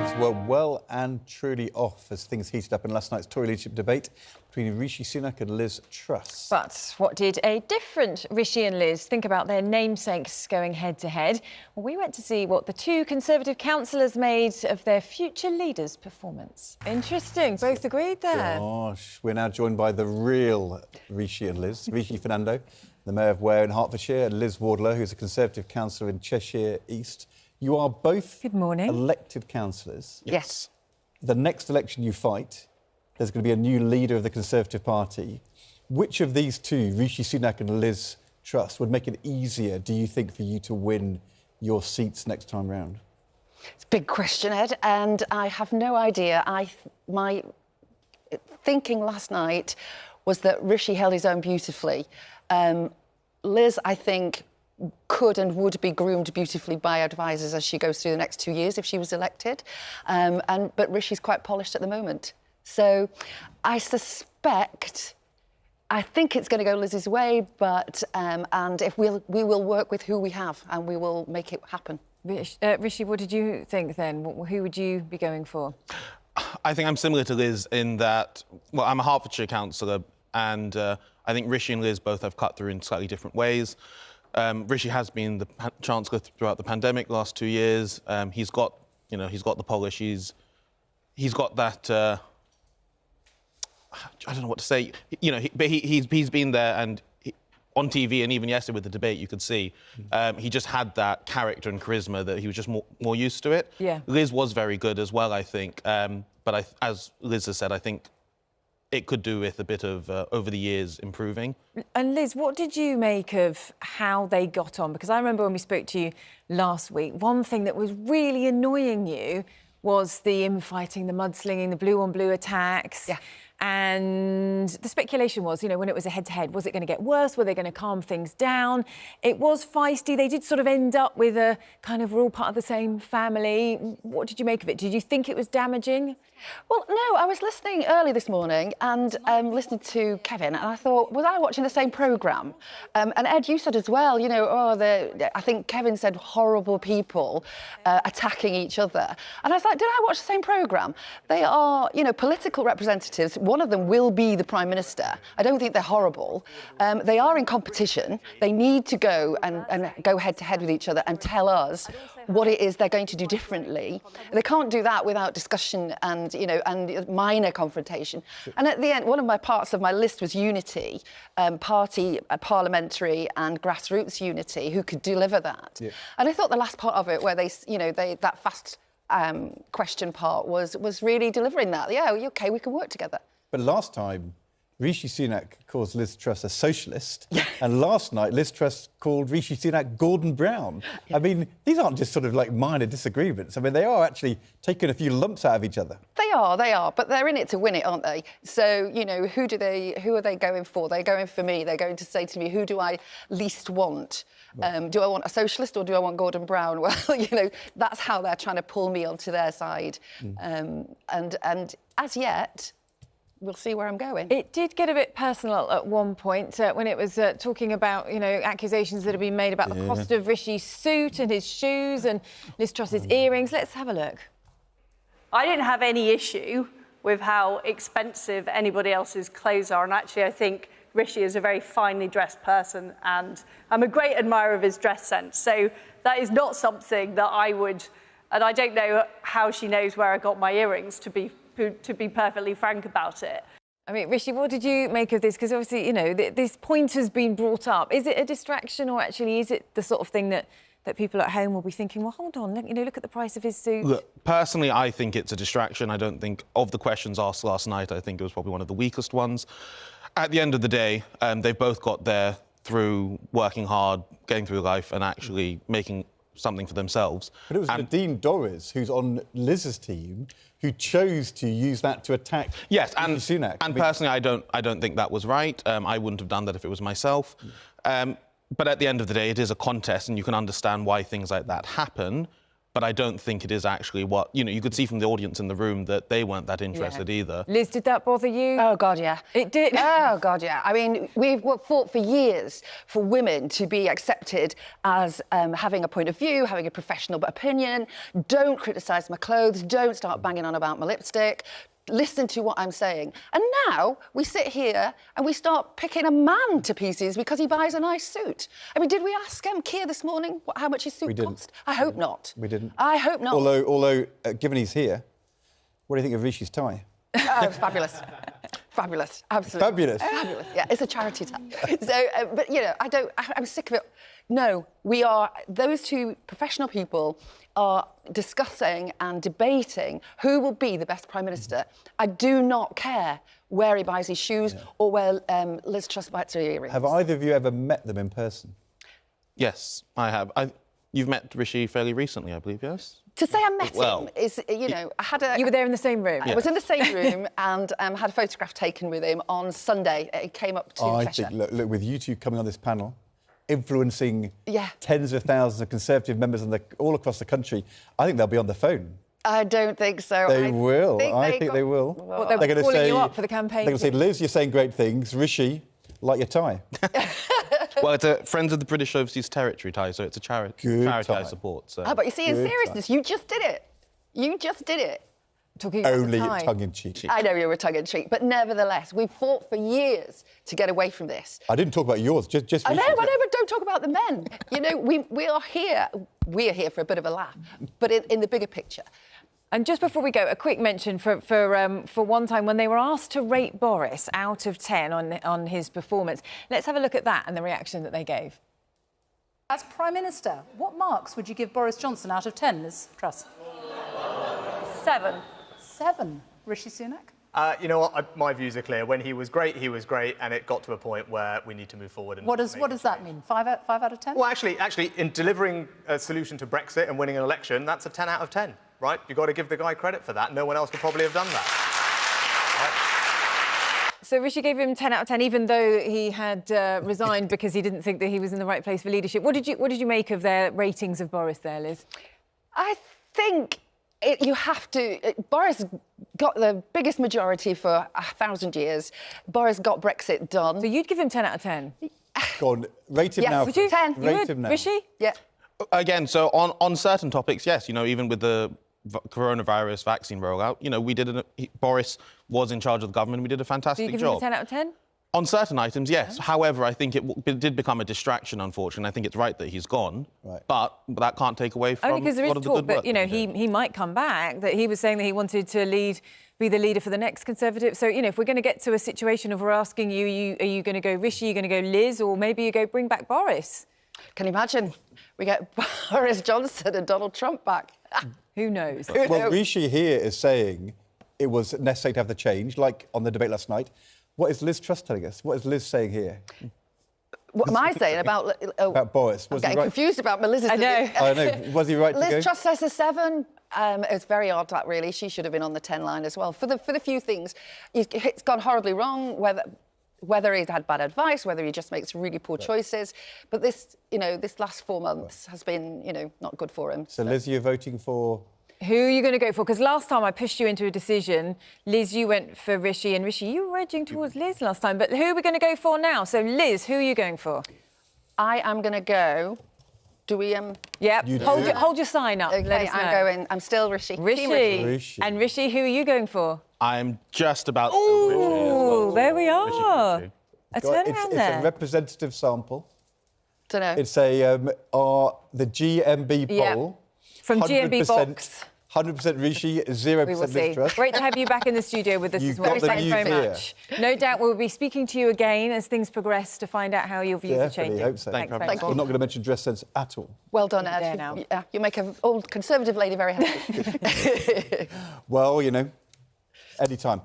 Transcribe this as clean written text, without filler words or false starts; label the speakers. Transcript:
Speaker 1: gloves were well and truly off as things heated up in last night's Tory leadership debate between Rishi Sunak and Liz Truss.
Speaker 2: But what did a different Rishi and Liz think about their namesakes going head-to-head? Well, we went to see what the two Conservative councillors made of their future leaders' performance. Interesting, both agreed there.
Speaker 1: Gosh, we're now joined by the real Rishi and Liz, Rishi Fernando, the Mayor of Ware in Hertfordshire, and Liz Wardlaw, who's a Conservative councillor in Cheshire East. You are both
Speaker 2: Good morning.
Speaker 1: elected councillors.
Speaker 2: Yes.
Speaker 1: The next election you fight, there's going to be a new leader of the Conservative Party. Which of these two, Rishi Sunak and Liz Truss, would make it easier, do you think, for you to win your seats next time round?
Speaker 3: It's a big question, Ed, and I have no idea. My thinking last night was that Rishi held his own beautifully. Liz, I think, could and would be groomed beautifully by advisors as she goes through the next 2 years if she was elected. But Rishi's quite polished at the moment. So I suspect, I think it's going to go Liz's way, but and if we will work with who we have and we will make it happen.
Speaker 2: Rishi, what did you think then? Who would you be going for?
Speaker 4: I think I'm similar to Liz in that, well, I'm a Hertfordshire councillor, and I think Rishi and Liz both have cut through in slightly different ways. Rishi has been the Chancellor throughout the pandemic last 2 years. He's got the polish. He's got that. I don't know what to say. But he's been there and on TV, and even yesterday with the debate, you could see he just had that character and charisma that he was just more used to it.
Speaker 2: Yeah.
Speaker 4: Liz was very good as well, I think. But as Liz has said, I think it could do with a bit of, over the years, improving.
Speaker 2: And Liz, what did you make of how they got on? Because I remember when we spoke to you last week, one thing that was really annoying you was the infighting, the mudslinging, the blue-on-blue attacks.
Speaker 3: Yeah.
Speaker 2: And the speculation was, when it was a head-to-head, was it going to get worse? Were they going to calm things down? It was feisty. They did sort of end up with a kind of, we're all part of the same family. What did you make of it? Did you think it was damaging?
Speaker 3: Well, no, I was listening early this morning and listening to Kevin, and I thought, was I watching the same programme? And Ed, you said as well, I think Kevin said horrible people attacking each other. And I was like, did I watch the same programme? They are, political representatives. One of them will be the Prime Minister. I don't think they're horrible. They are in competition. They need to go and go head-to-head with each other and tell us what it is they're going to do differently. They can't do that without discussion and minor confrontation. And at the end, one of my parts of my list was unity, party, parliamentary and grassroots unity, who could deliver that. Yeah. And I thought the last part of it, where that fast question part was really delivering that. Yeah, okay, we can work together.
Speaker 1: But last time, Rishi Sunak calls Liz Truss a socialist, and last night Liz Truss called Rishi Sunak Gordon Brown. Yeah. I mean, these aren't just sort of like minor disagreements. I mean, they are actually taking a few lumps out of each other. They
Speaker 3: are, but they're in it to win it, aren't they? So, who are they going for? They're going for me. They're going to say to me, who do I least want? Right. Do I want a socialist or do I want Gordon Brown? Well, that's how they're trying to pull me onto their side. And as yet, we'll see where I'm going.
Speaker 2: It did get a bit personal at one point when it was talking about, accusations that have been made about the cost of Rishi's suit and his shoes and Liz Truss's earrings. Let's have a look.
Speaker 5: I didn't have any issue with how expensive anybody else's clothes are. And actually, I think Rishi is a very finely dressed person and I'm a great admirer of his dress sense. So that is not something that I would... And I don't know how she knows where I got my earrings, to be perfectly frank about it.
Speaker 2: I mean, Rishi, what did you make of this? Because obviously, this point has been brought up. Is it a distraction, or actually is it the sort of thing that people at home will be thinking, well, hold on, look at the price of his suit?
Speaker 4: Look, personally, I think it's a distraction. I don't think, of the questions asked last night, I think it was probably one of the weakest ones. At the end of the day, they've both got there through working hard, getting through life and actually making something for themselves.
Speaker 1: But it was Nadine Dorries, who's on Liz's team, who chose to use that to attack Sunak.
Speaker 4: And personally, I don't think that was right. I wouldn't have done that if it was myself. But at the end of the day, it is a contest, and you can understand why things like that happen. but I don't think it is actually what, you could see from the audience in the room that they weren't that interested either.
Speaker 2: Liz, did that bother you?
Speaker 3: Oh, God, yeah.
Speaker 2: It did?
Speaker 3: Oh, God, yeah. I mean, we've fought for years for women to be accepted as having a point of view, having a professional opinion. Don't criticise my clothes. Don't start banging on about my lipstick. Listen to what I'm saying. And now we sit here and we start picking a man to pieces because he buys a nice suit. I mean, did we ask Keir this morning how much his suit cost? I hope not.
Speaker 1: We didn't.
Speaker 3: I hope not.
Speaker 1: Although given he's here, what do you think of Rishi's tie?
Speaker 3: Oh, fabulous. Fabulous, absolutely.
Speaker 1: Fabulous.
Speaker 3: Fabulous, yeah, it's a charity tie. So, but, I'm sick of it. No, those two professional people are discussing and debating who will be the best Prime Minister. I do not care where he buys his shoes or where Liz Truss buys her earrings.
Speaker 1: Have either of you ever met them in person?
Speaker 4: Yes, I have. You've met Rishi fairly recently, I believe, yes?
Speaker 3: To say I met him is, I had a...
Speaker 2: You were there in the same room?
Speaker 3: I was in the same room and had a photograph taken with him on Sunday. He came up to Cheshire.
Speaker 1: I think, look, with you two coming on this panel, influencing
Speaker 3: Yeah.
Speaker 1: tens of thousands of Conservative members all across the country, I think they'll be on the phone.
Speaker 3: I don't think so.
Speaker 1: They will. I think they will.
Speaker 2: What, they're
Speaker 1: gonna
Speaker 2: calling
Speaker 1: say,
Speaker 2: you up for the campaign?
Speaker 1: They're going to say, Liz, you're saying great things. Rishi, like your tie.
Speaker 4: Well, it's a Friends of the British Overseas Territory tie, so it's a charity I
Speaker 1: tie.
Speaker 4: support. So.
Speaker 3: But you see, in
Speaker 1: Good
Speaker 3: seriousness, you just did it. You just did it.
Speaker 2: Talking about
Speaker 1: Only
Speaker 2: the tie.
Speaker 1: tongue-in-cheek.
Speaker 3: I know you were tongue-in-cheek, but nevertheless, we've fought for years to get away from this.
Speaker 1: I didn't talk about yours, just
Speaker 3: I know,
Speaker 1: Rishi's.
Speaker 3: but don't talk about the men. We are here. We are here for a bit of a laugh, but in the bigger picture.
Speaker 2: And just before we go, a quick mention for one time when they were asked to rate Boris out of 10 on his performance. Let's have a look at that and the reaction that they gave.
Speaker 6: As Prime Minister, what marks would you give Boris Johnson out of 10, Liz Truss?
Speaker 5: 7.
Speaker 6: 7. Rishi Sunak?
Speaker 7: You know what? My views are clear. When he was great, and it got to a point where we need to move forward. And
Speaker 6: What does that mean? 5 out of 10?
Speaker 7: Well, actually, in delivering a solution to Brexit and winning an election, that's a 10 out of 10, right? You've got to give the guy credit for that. No one else could probably have done that. Right?
Speaker 2: So Rishi gave him 10 out of 10, even though he had resigned because he didn't think that he was in the right place for leadership. What did you make of their ratings of Boris there, Liz?
Speaker 3: I think you have to... Boris got the biggest majority for 1,000 years. Boris got Brexit done.
Speaker 2: So you'd give him 10 out of 10?
Speaker 1: Go on, rate him
Speaker 3: Yes.
Speaker 1: now.
Speaker 3: Would you? 10.
Speaker 2: You
Speaker 1: Rate
Speaker 2: would,
Speaker 1: him now.
Speaker 2: Rishi?
Speaker 3: Yeah.
Speaker 4: Again, so on certain topics, yes, even with the coronavirus vaccine rollout, Boris was in charge of the government. We did a
Speaker 2: Do
Speaker 4: fantastic
Speaker 2: you give
Speaker 4: job.
Speaker 2: him a 10 out of 10?
Speaker 4: On certain items, yes. However, I think it did become a distraction, unfortunately. I think it's right that he's gone.
Speaker 1: Right.
Speaker 4: But that can't take away from
Speaker 2: Only because there
Speaker 4: a
Speaker 2: is
Speaker 4: lot of the
Speaker 2: talk
Speaker 4: good work
Speaker 2: that,
Speaker 4: that he did.
Speaker 2: he might come back, that he was saying that he wanted to be the leader for the next Conservative. So, if we're going to get to a situation of we're asking you, are you going to go Rishi, are you going to go Liz, or maybe you go bring back Boris?
Speaker 3: Can you imagine? We get Boris Johnson and Donald Trump back.
Speaker 2: Who knows?
Speaker 1: Well, Rishi here is saying it was necessary to have the change, like on the debate last night. What is Liz Truss telling us? What is Liz saying here?
Speaker 3: What am I saying about...
Speaker 1: About Boris?
Speaker 3: I'm
Speaker 1: Was he
Speaker 3: getting
Speaker 1: right?
Speaker 3: confused about Melissa's...
Speaker 2: I know.
Speaker 1: I know. Was he right to go?
Speaker 3: Liz Truss says a 7. It's very odd, that, really. She should have been on the 10 line as well. For the few things, it's gone horribly wrong, whether he's had bad advice, whether he just makes really poor choices. But this last 4 months has been, not good for him.
Speaker 1: So, Liz, you're voting for...
Speaker 2: Who are you going to go for? Because last time I pushed you into a decision. Liz, you went for Rishi, and Rishi, you were edging towards Liz last time. But who are we going to go for now? So, Liz, who are you going for?
Speaker 3: I am going to go... Do we...
Speaker 2: Yeah,
Speaker 1: You
Speaker 2: hold your sign up.
Speaker 3: OK,
Speaker 2: Let us know.
Speaker 3: I'm still Rishi. Team
Speaker 2: Rishi.
Speaker 1: Rishi.
Speaker 2: And Rishi, who are you going for?
Speaker 4: I'm just about...
Speaker 2: Ooh, there we are.
Speaker 4: Rishi.
Speaker 2: A
Speaker 1: It's
Speaker 2: turnaround
Speaker 1: a
Speaker 2: there.
Speaker 1: representative sample.
Speaker 3: Don't know.
Speaker 1: It's the GMB
Speaker 2: Yeah.
Speaker 1: poll.
Speaker 2: From GMB
Speaker 1: 100%,
Speaker 2: Box.
Speaker 1: 100% Rishi, 0%
Speaker 2: We will
Speaker 1: Liz
Speaker 2: see.
Speaker 1: Truss.
Speaker 2: Great to have you back in the studio with us
Speaker 1: You've
Speaker 2: as well.
Speaker 1: got the
Speaker 2: Thanks very
Speaker 1: news here.
Speaker 2: much. No doubt we'll be speaking to you again as things progress to find out how your views are
Speaker 1: Definitely,
Speaker 2: changing.
Speaker 1: hope so.
Speaker 2: Thanks very
Speaker 3: Thank
Speaker 2: much.
Speaker 1: We're not going to mention dress sense at all.
Speaker 3: Well done,
Speaker 2: There
Speaker 3: Ed.
Speaker 2: now.
Speaker 3: You make an old Conservative lady very happy.
Speaker 1: Well, anytime.